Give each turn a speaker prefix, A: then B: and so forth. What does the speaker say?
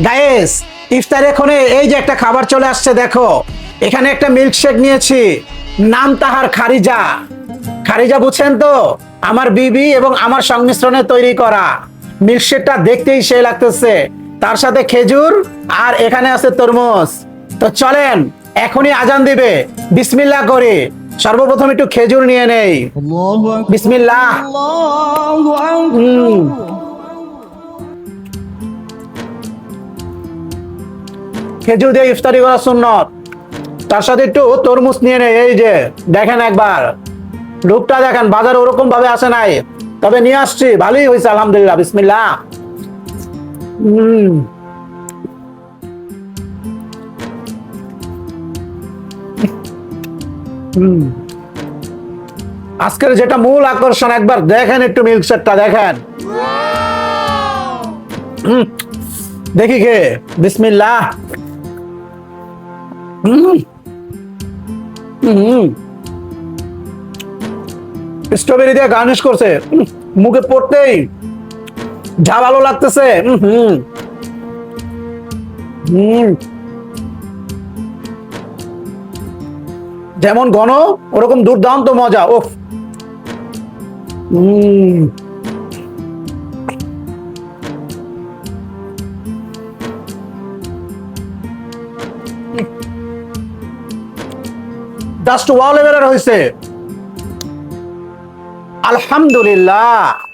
A: Guys, ইফতার এখানে এই যে একটা খাবার চলে আসছে দেখো। এখানে একটা মিল্কশেক নিয়েছি, নাম তাহার খারিজা। খারিজা বুঝছেন তো? আমার বিবি এবং আমার সংমিশ্রণে তৈরি করা মিল্কশেকটা দেখতেই সেই লাগতেছে। তার সাথে খেজুর আর এখানে আছে তরমুজ। তো চলেন, এখনই আজান দিবে, বিসমিল্লাহ করি। সর্বপ্রথম একটু খেজুর নিয়ে নেই। বিসমিল্লাহ। খেজুর দিয়ে ইফতারি করা সুন্নত। তার সাথে একটু তরমুজ নিয়ে নেই। এই যে দেখেন একবার, রূপটা দেখেন, বাজার ওরকম ভাবে আসে নাই, তবে নিয়ে আসছি, ভালোই হয়েছে আলহামদুলিল্লাহ। বিসমিল্লাহ। আজকের যেটা মূল আকর্ষণ, একবার দেখেন একটু মিল্কশেকটা দেখেন। দেখি কে। বিসমিল্লাহ। স্ট্রবেরি দিয়ে গার্নিশ করছে, মুখে পড়তেই যা ভালো লাগতেছে। যেমন ঘন ওরকম দুর্দান্ত মজা। ওফ। জাস্ট ওয়াও লেভেলের হয়েছে আলহামদুলিল্লাহ।